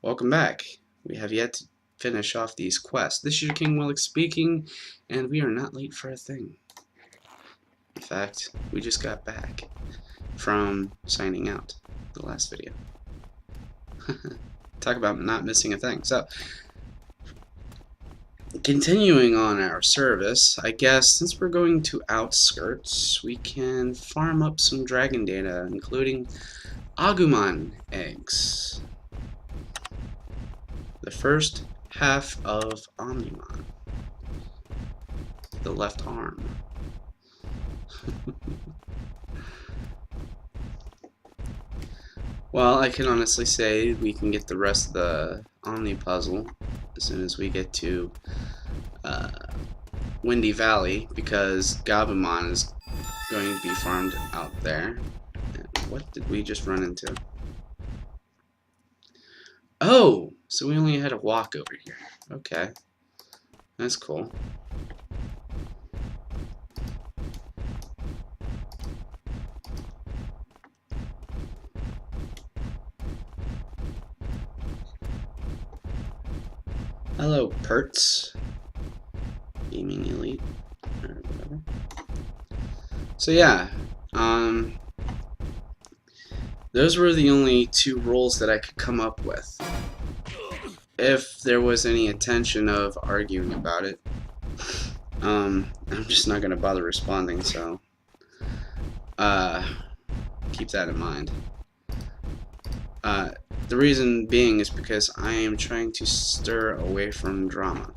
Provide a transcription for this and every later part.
Welcome back. We have yet to finish off these quests. This is your King Willick speaking, and we are not late for a thing. In fact, we just got back from signing out the last video. Talk about not missing a thing. So, continuing on our service, I guess since we're going to outskirts, we can farm up some dragon data, including Agumon eggs. The first half of Omnimon. The left arm. Well, I can honestly say we can get the rest of the Omni puzzle as soon as we get to Windy Valley, because Gabumon is going to be farmed out there. And what did we just run into? Oh, so we only had to walk over here. Okay, that's cool. Hello, Perts. Gaming Elite, or whatever. So yeah, those were the only two roles that I could come up with. If there was any intention of arguing about it, I'm just not gonna bother responding, so keep that in mind. The reason being is because I am trying to stir away from drama.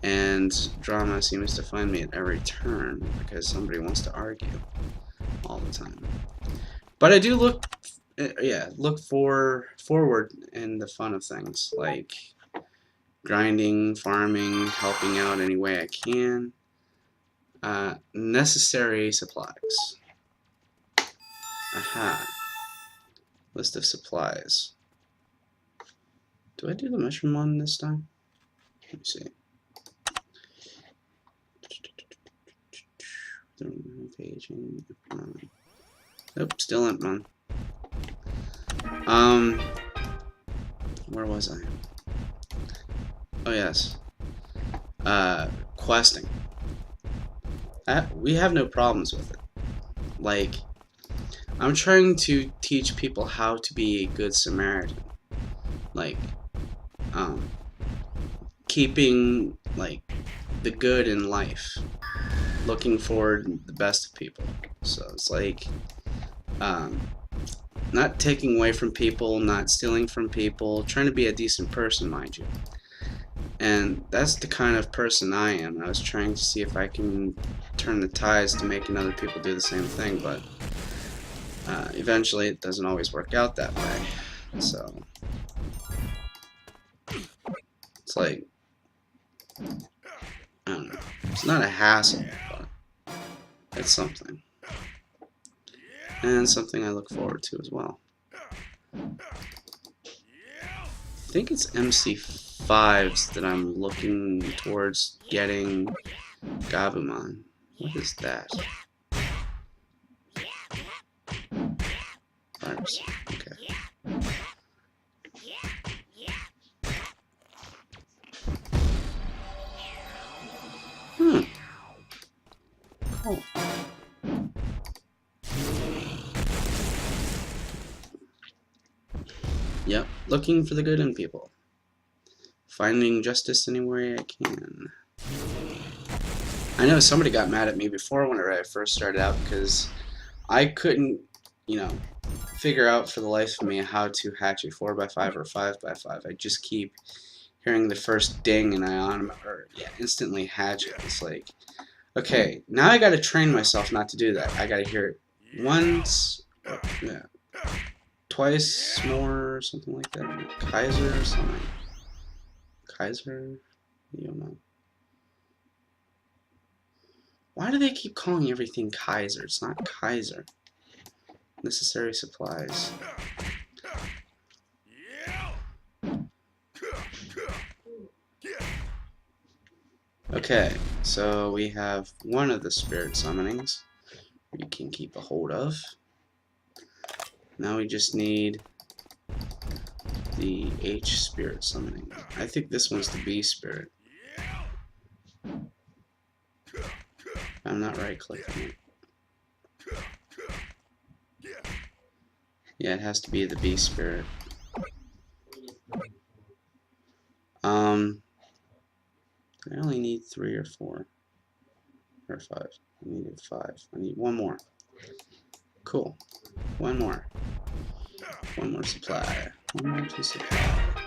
And drama seems to find me at every turn because somebody wants to argue all the time. But I do look forward in the fun of things, like grinding, farming, helping out any way I can. Necessary supplies. Aha. List of supplies. Do I do the mushroom one this time? Let me see. Paging. Nope, still ain't one. Where was I? Oh yes. Questing. We have no problems with it. Like, I'm trying to teach people how to be a good Samaritan. Like, keeping, like, the good in life. Looking for the best of people. So it's like, not taking away from people, not stealing from people, trying to be a decent person, mind you. And that's the kind of person I am. I was trying to see if I can turn the tides to making other people do the same thing, but eventually it doesn't always work out that way. So it's like, I don't know. It's not a hassle, but it's something. And something I look forward to as well. I think it's MC5s that I'm looking towards getting Gabumon. What is that? Virus. Okay. Cool. Yep, looking for the good in people. Finding justice anywhere I can. I know somebody got mad at me before whenever I first started out because I couldn't, figure out for the life of me how to hatch a 4x5 or 5x5. I just keep hearing the first ding and I instantly hatch it. It's like, okay, now I gotta train myself not to do that. I gotta hear it once, twice more, or something like that. Kaiser or something. Kaiser? You don't know. Why do they keep calling everything Kaiser? It's not Kaiser. Necessary supplies. Okay, so we have one of the spirit summonings we can keep a hold of. Now we just need the H spirit summoning. I think this one's the B spirit. I'm not right clicking it. Yeah, it has to be the B spirit. I only need 3 or 4 or 5. I needed 5. I need 1 more. Cool. 1 more. 1 more supply. 1 more to supply.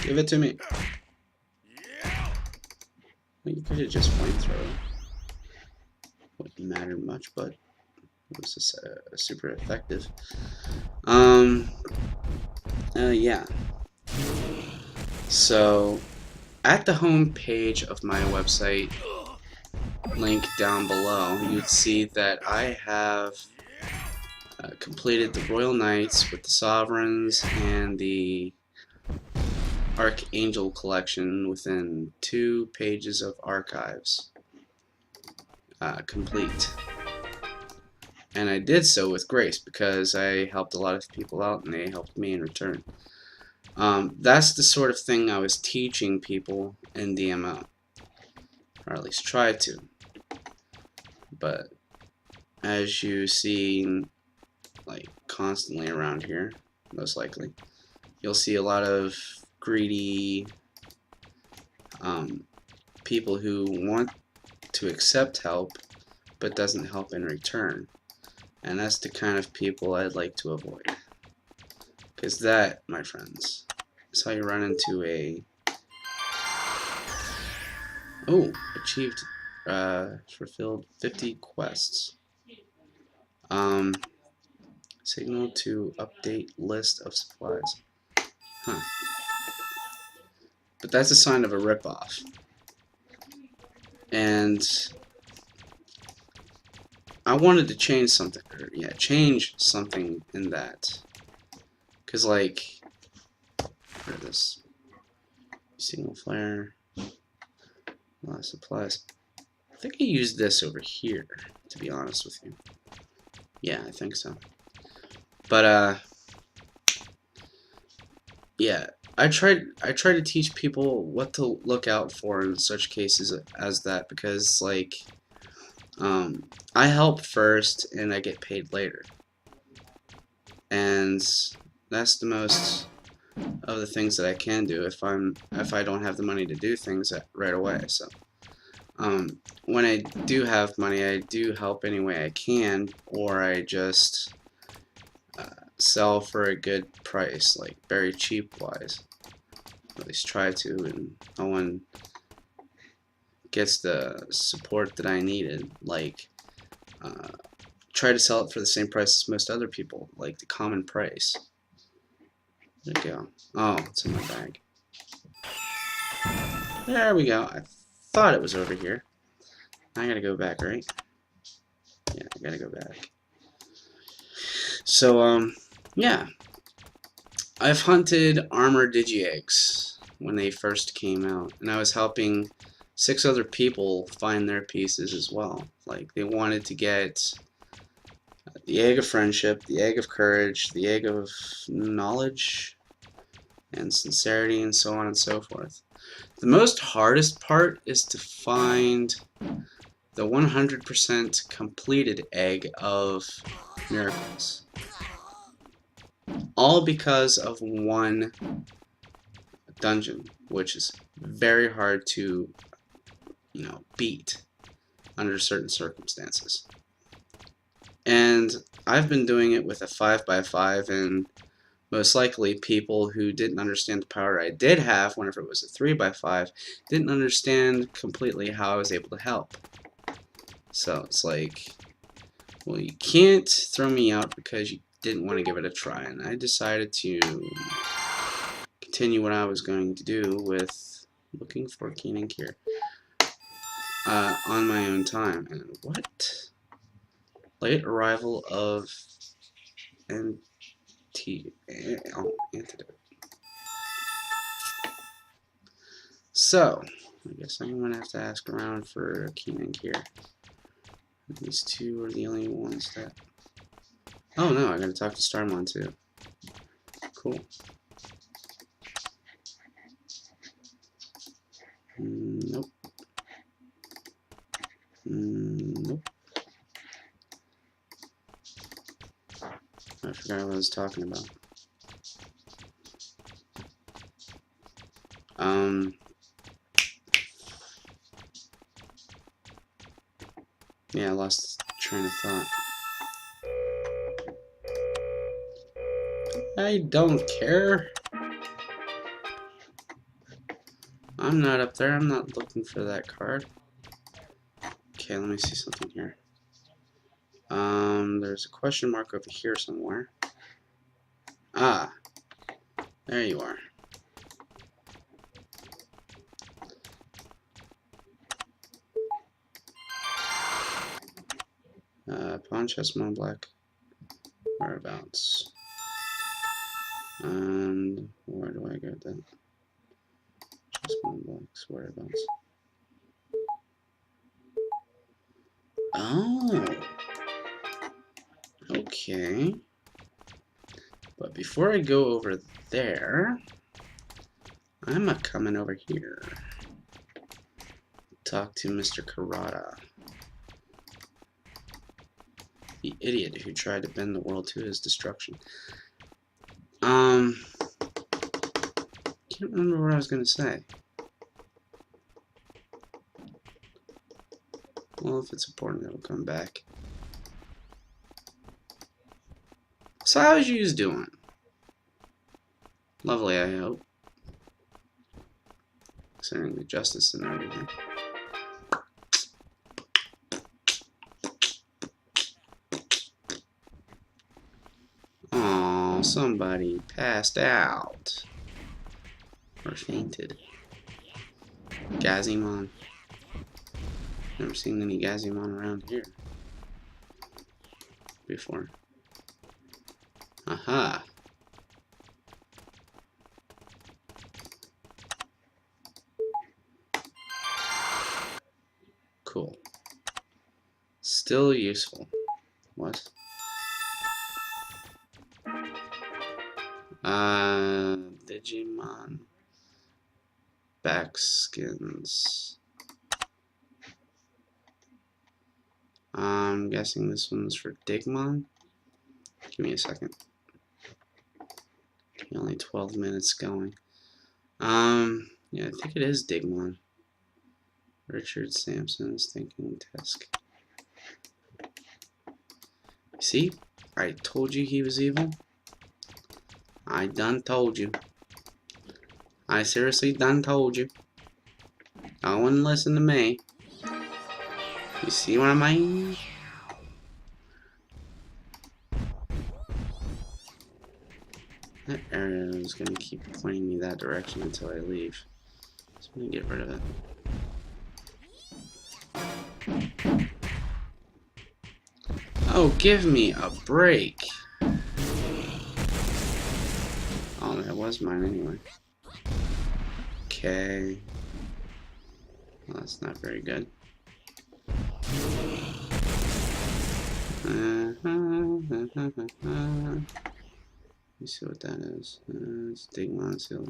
Give it to me. Well, you could have just flamethrower. Wouldn't matter much, but it was just, super effective. Yeah. So, at the home page of my website, link down below, you'd see that I have completed the Royal Knights with the Sovereigns and the Archangel collection within 2 pages of archives complete. And I did so with grace because I helped a lot of people out and they helped me in return. That's the sort of thing I was teaching people in DMO, or at least tried to. But as you see, like constantly around here, most likely, you'll see a lot of greedy people who want to accept help but doesn't help in return. And that's the kind of people I'd like to avoid. Because that, my friends, is how you run into a... Oh, achieved, fulfilled 50 quests. Signal to update list of supplies. Huh. But that's a sign of a ripoff. And I wanted to change something, or yeah, change something in that. Cause like, where is this? Single flare, a lot of supplies. I think I used this over here, to be honest with you. Yeah, I think so. But yeah, I tried to teach people what to look out for in such cases as that, because like I help first and I get paid later, and that's the most of the things that I can do if I don't have the money to do things right away. So when I do have money, I do help any way I can, or I just sell for a good price, like very cheap wise. At least try to, and no one gets the support that I needed. Like, try to sell it for the same price as most other people, like the common price. There we go. Oh, it's in my bag. There we go. I thought it was over here. I gotta go back, right? Yeah, I gotta go back. So, yeah. I've hunted armor digi-eggs when they first came out, and I was helping 6 other people find their pieces as well. Like, they wanted to get the egg of friendship, the egg of courage, the egg of knowledge and sincerity, and so on and so forth. The most hardest part is to find the 100% completed egg of miracles. All because of one dungeon, which is very hard to, beat under certain circumstances. And I've been doing it with a 5x5, and most likely people who didn't understand the power I did have whenever it was a 3x5 didn't understand completely how I was able to help. So it's like, well, you can't throw me out because you didn't want to give it a try, and I decided to continue what I was going to do with looking for Keen and Kier on my own time. And what? Late arrival of antidote. So, I guess I'm going to have to ask around for Keen and Kier. These 2 are the only ones that... Oh no, I gotta talk to Starmon too. Cool. forgot what I was talking about. Yeah, I lost train of thought. I don't care. I'm not up there. I'm not looking for that card. Okay, let me see something here. There's a question mark over here somewhere. Ah, there you are. Pawn, chess, mon, black. Whereabouts? And where do I get that? Chess, mon, blacks. Whereabouts? Oh. Okay. But before I go over there, I'm coming over here. Talk to Mr. Karada. The idiot who tried to bend the world to his destruction. Can't remember what I was gonna say. Well, if it's important, it'll come back. So how's yous doing? Lovely, I hope. Considering the justice and everything. Oh, somebody passed out. Or fainted. Gazimon. Never seen any Gazimon around here before. Aha. Cool. Still useful. What? Digimon. Backskins. I'm guessing this one's for Digimon. Give me a second. Only 12 minutes going. Yeah, I think it is Digimon. Richard Sampson's thinking task. See? I told you he was evil. I done told you. I seriously done told you. No one listen to me. You see what I mean? That arrow is gonna keep pointing me that direction until I leave. So I'm gonna get rid of it. Oh, give me a break. Oh, that was mine anyway. Okay. Well, that's not very good. Let me see what that is. It's Digimon seal.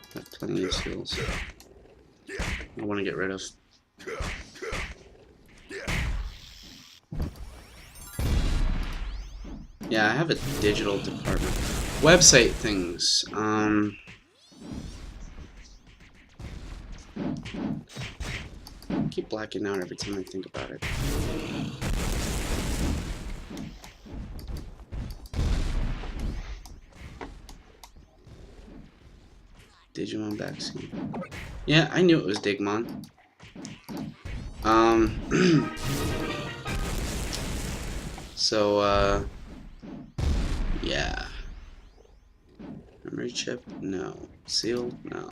I have plenty of seals. I want to get rid of. Yeah, I have a digital department. Website things. I keep blacking out every time I think about it. Digimon vaccine. Yeah, I knew it was Digimon. So, yeah. Memory chip? No. Seal? No.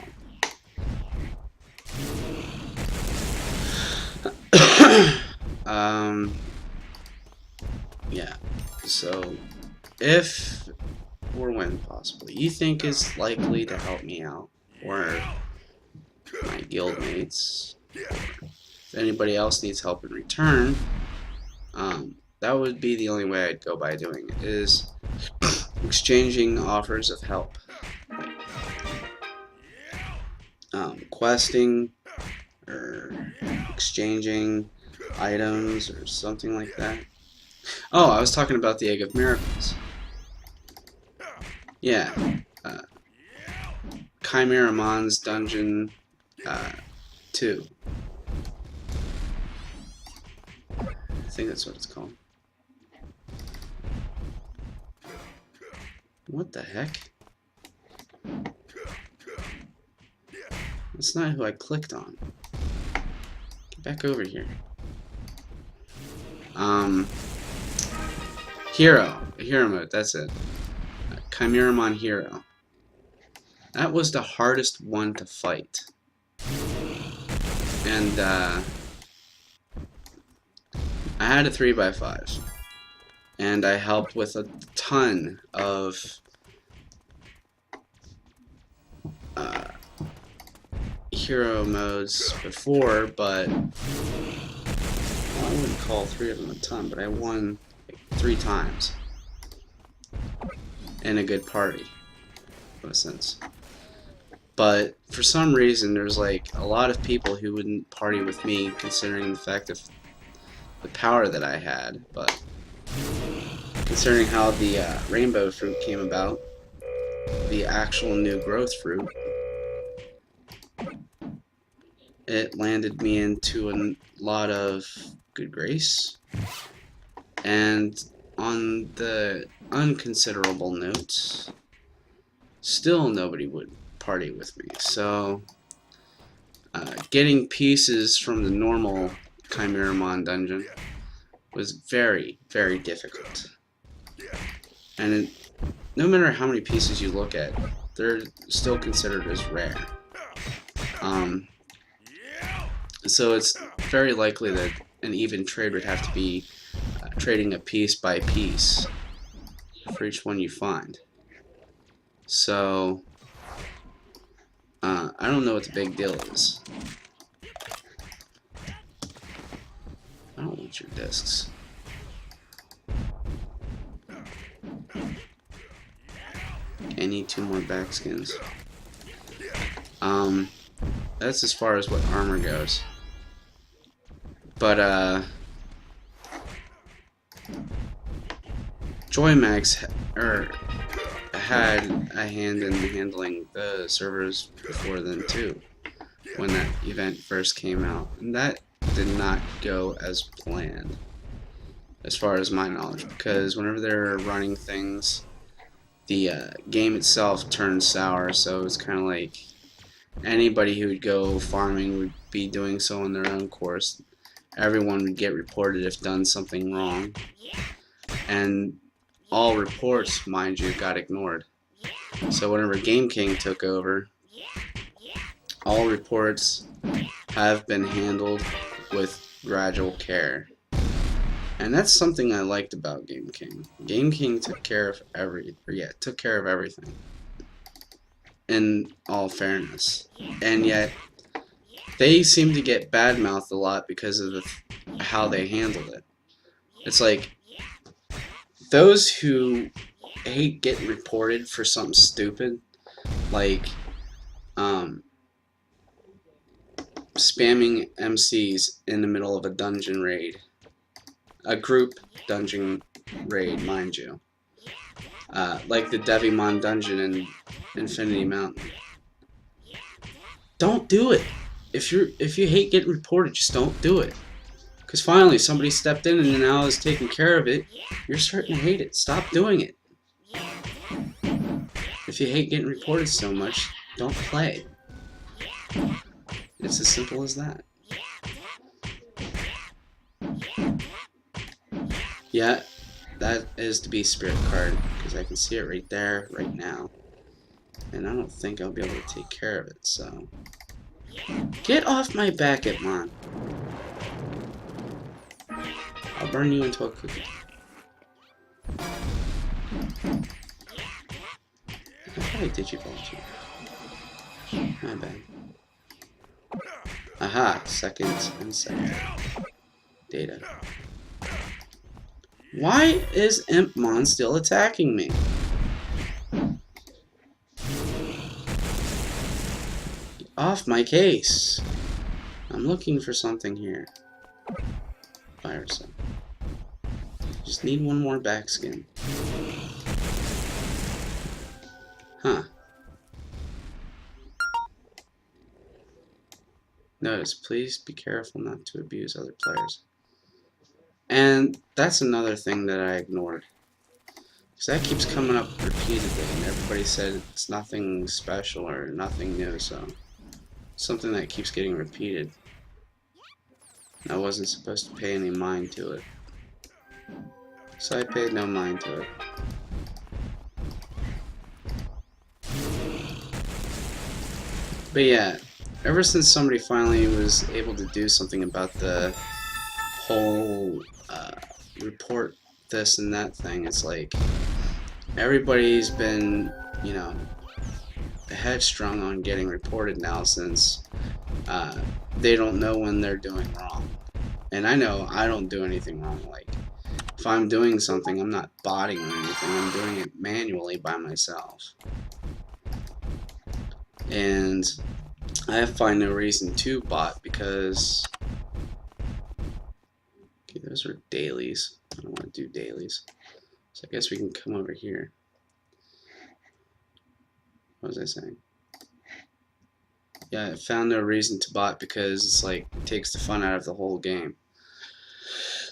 Yeah. So, if or when possible, you think is likely to help me out, or my guildmates, if anybody else needs help in return, that would be the only way I'd go by doing it, is exchanging offers of help. Questing, or exchanging items, or something like that. Oh, I was talking about the Egg of Miracles. Yeah. Uh, Chimeramon's Dungeon 2. I think that's what it's called. What the heck? That's not who I clicked on. Get back over here. Hero mode, that's it. Chimeramon Hero. That was the hardest one to fight. And, I had a 3x5. And I helped with a ton of hero modes before, but well, I wouldn't call 3 of them a ton, but I won like 3 times in a good party, in a sense. But for some reason, there's like a lot of people who wouldn't party with me, considering the fact of the power that I had. But considering how the rainbow fruit came about, the actual new growth fruit, it landed me into a lot of good grace. And on the unconsiderable note, still nobody would party with me. So getting pieces from the normal Chimeramon dungeon was very, very difficult. And no matter how many pieces you look at, they're still considered as rare. So it's very likely that an even trade would have to be trading a piece by piece for each one you find. So I don't know what the big deal is. I don't want your discs. I need 2 more back skins. That's as far as what armor goes. But Joymax had a hand in handling the servers before then too, when that event first came out, and that did not go as planned, as far as my knowledge, because whenever they're running things, the game itself turns sour. So it's kind of like anybody who would go farming would be doing so on their own course. Everyone would get reported if done something wrong, and all reports, mind you, got ignored. So whenever Game King took over, all reports have been handled with gradual care. And that's something I liked about Game King. Game King took care of everything. In all fairness. And yet they seem to get badmouthed a lot because of how they handled it. It's like those who hate getting reported for something stupid, like spamming MCs in the middle of a dungeon raid, a group dungeon raid, mind you, like the Devimon dungeon in Infinity Mountain. Don't do it. If you hate getting reported, just don't do it. Because finally somebody stepped in and now is taking care of it. You're starting to hate it. Stop doing it. If you hate getting reported so much, don't play. It's as simple as that. Yeah, that is the Beast Spirit card, because I can see it right there, right now. And I don't think I'll be able to take care of it, so... Get off my back, Itmon! I'll burn you into a cookie. I probably digivolved you. My bad. Aha! Second and second. Data. Why is Impmon still attacking me? Get off my case! I'm looking for something here. Fire cell. Just need one more back skin. Huh. Notice, please be careful not to abuse other players. And that's another thing that I ignored. Because that keeps coming up repeatedly, and everybody said it's nothing special or nothing new, so something that keeps getting repeated. And I wasn't supposed to pay any mind to it. So I paid no mind to it. But yeah, ever since somebody finally was able to do something about the whole report this and that thing, it's like everybody's been, you know, headstrong on getting reported now since they don't know when they're doing wrong. And I know I don't do anything wrong. Like, if I'm doing something, I'm not botting or anything. I'm doing it manually by myself. And I find no reason to bot because... Okay, those are dailies. I don't want to do dailies. So I guess we can come over here. What was I saying? Yeah, I found no reason to bot because it's like it takes the fun out of the whole game.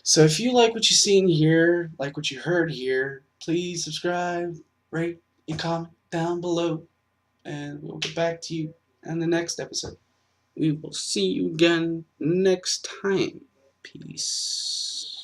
So if you like what you seen here, like what you heard here, please subscribe, rate, and comment down below. And we'll get back to you in the next episode. We will see you again next time. Peace.